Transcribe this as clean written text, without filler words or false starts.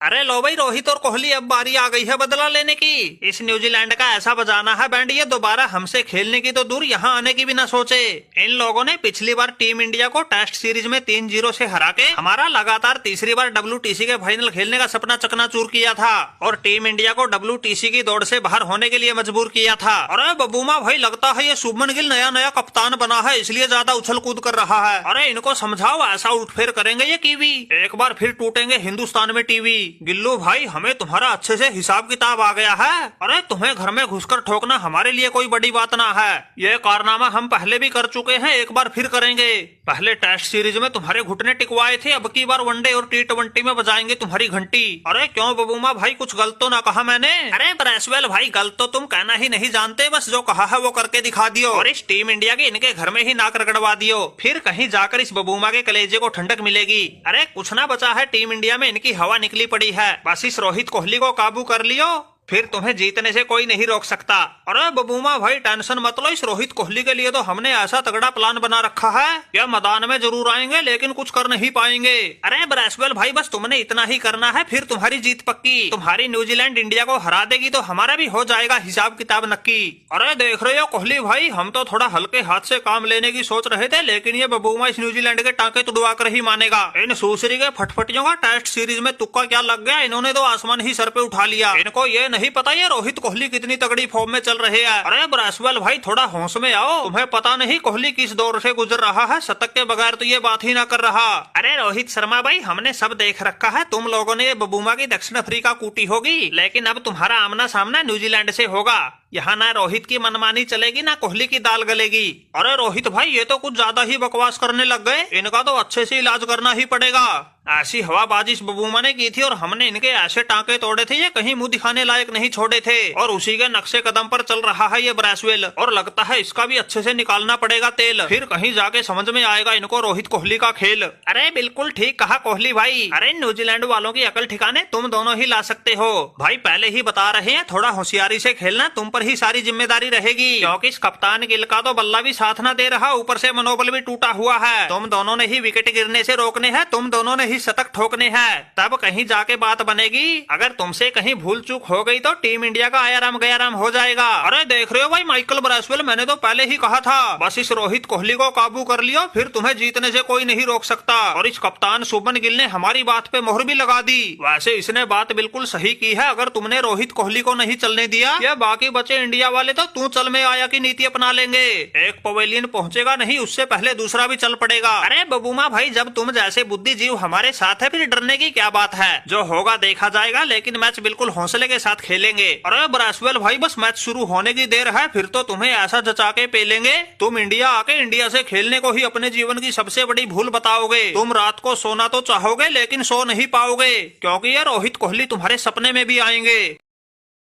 अरे लो भाई, रोहित और कोहली अब बारी आ गई है बदला लेने की। इस न्यूजीलैंड का ऐसा बजाना है बैंड, ये दोबारा हमसे खेलने की तो दूर यहाँ आने की भी ना सोचे। इन लोगों ने पिछली बार टीम इंडिया को टेस्ट सीरीज में 3-0 से हरा के हमारा लगातार तीसरी बार WTC के फाइनल खेलने का सपना चकनाचूर किया था और टीम इंडिया को WTC की दौड़ से बाहर होने के लिए मजबूर किया था। अरे बबूमा भाई, लगता है ये शुभमन गिल नया नया कप्तान बना है, इसलिए ज्यादा उछल कूद कर रहा है। अरे इनको समझाओ, ऐसा उठफेर करेंगे ये कीवी, एक बार फिर टूटेंगे हिंदुस्तान में टीवी। गिल्लू भाई, हमें तुम्हारा अच्छे से हिसाब किताब आ गया है। अरे तुम्हें घर में घुसकर ठोकना हमारे लिए कोई बड़ी बात ना है। ये कारनामा हम पहले भी कर चुके हैं, एक बार फिर करेंगे। पहले टेस्ट सीरीज में तुम्हारे घुटने टिकवाए थे, अब की बार वनडे और T20 में बजाएंगे तुम्हारी घंटी। अरे क्यों बबूमा भाई, कुछ गलत तो ना कहा मैंने? अरे ब्रैसवेल भाई, गलत तो तुम कहना ही नहीं जानते, बस जो कहा है वो करके दिखा दियो और इस टीम इंडिया के इनके घर में ही नाक रगड़वा दियो, फिर कहीं जाकर इस बबूमा के कलेजे को ठंडक मिलेगी। अरे कुछ ना बचा है टीम इंडिया में, इनकी हवा निकली पड़ी है। बस इस रोहित कोहली को काबू कर लियो, फिर तुम्हें जीतने से कोई नहीं रोक सकता। अरे बबूमा भाई, टेंशन मत लो, इस रोहित कोहली के लिए तो हमने ऐसा तगड़ा प्लान बना रखा है, यह मैदान में जरूर आएंगे लेकिन कुछ कर नहीं पाएंगे। अरे ब्रैसवेल भाई, बस तुमने इतना ही करना है, फिर तुम्हारी जीत पक्की। तुम्हारी न्यूजीलैंड इंडिया को हरा देगी तो हमारा भी हो जाएगा हिसाब किताब नक्की। अरे देख रहे हो कोहली भाई, हम तो थोड़ा हल्के हाथ से काम लेने की सोच रहे थे, लेकिन ये बबूमा इस न्यूजीलैंड के टांके तुड़वा कर ही मानेगा। इन सूसरी के फटफटियों का टेस्ट सीरीज में तुक्का क्या लग गया, इन्होंने तो आसमान ही सर पे उठा लिया। इनको ये नहीं पता ये रोहित कोहली कितनी तगड़ी फॉर्म में चल रहे हैं। अरे ब्रैसवेल भाई, थोड़ा होश में आओ, तुम्हें पता नहीं कोहली किस दौर से गुजर रहा है, शतक के बगैर तो ये बात ही ना कर रहा। अरे रोहित शर्मा भाई, हमने सब देख रखा है, तुम लोगों ने ये बबूमा की दक्षिण अफ्रीका कूटी होगी, लेकिन अब तुम्हारा आमना सामना न्यूजीलैंड से होगा। यहाँ ना रोहित की मनमानी चलेगी ना कोहली की दाल गलेगी। अरे रोहित भाई, ये तो कुछ ज्यादा ही बकवास करने लग गए, इनका तो अच्छे से इलाज करना ही पड़ेगा। ऐसी हवाबाजी इस बबूमा ने की थी और हमने इनके ऐसे टांके तोड़े थे, ये कहीं मुंह दिखाने लायक नहीं छोड़े थे। और उसी के नक्शे कदम पर चल रहा है ये ब्रैसवेल, और लगता है इसका भी अच्छे से निकालना पड़ेगा तेल, फिर कहीं जाके समझ में आएगा इनको रोहित कोहली का खेल। अरे बिल्कुल ठीक कहा कोहली भाई। अरे न्यूजीलैंड वालों की अकल ठिकाने तुम दोनों ही ला सकते हो भाई, पहले ही बता रहे हैं, थोड़ा होशियारी से खेलना, तुम पर ही सारी जिम्मेदारी रहेगी, क्योंकि इस कप्तान गिल का तो बल्ला भी साथ ना दे रहा, ऊपर से मनोबल भी टूटा हुआ है। तुम दोनों ने ही विकेट गिरने से रोकने हैं, तुम दोनों ने ही शतक ठोकने हैं, तब कहीं जाके बात बनेगी। अगर तुमसे कहीं भूल चूक हो गई तो टीम इंडिया का आयाराम गयाराम हो जाएगा। अरे देख रहे हो भाई माइकल ब्रैसवेल, मैंने तो पहले ही कहा था, बस इस रोहित कोहली को काबू कर लियो, फिर तुम्हें जीतने से कोई नहीं रोक सकता। और इस कप्तान शुभमन गिल ने हमारी बात पे मोहर भी लगा दी। वैसे इसने बात बिल्कुल सही की है, अगर तुमने रोहित कोहली को नहीं चलने दिया, या बाकी बचे इंडिया वाले तो तू चल में आया की नीति अपना लेंगे। एक पवेलियन पहुंचेगा नहीं, उससे पहले दूसरा भी चल पड़ेगा। अरे बबूमा भाई, जब तुम जैसे बुद्धिजीव हमारे साथ है, फिर डरने की क्या बात है, जो होगा देखा जाएगा, लेकिन मैच बिल्कुल हौसले के साथ खेलेंगे। अरे ब्रैसवेल भाई, बस मैच शुरू होने की देर है, फिर तो तुम्हें ऐसा जचा के पेलेंगे, तुम इंडिया आके इंडिया से खेलने को ही अपने जीवन की सबसे बड़ी भूल बताओगे। तुम रात को सोना तो चाहोगे लेकिन सो नहीं पाओगे, क्योंकि ये रोहित कोहली तुम्हारे सपने में भी आएंगे।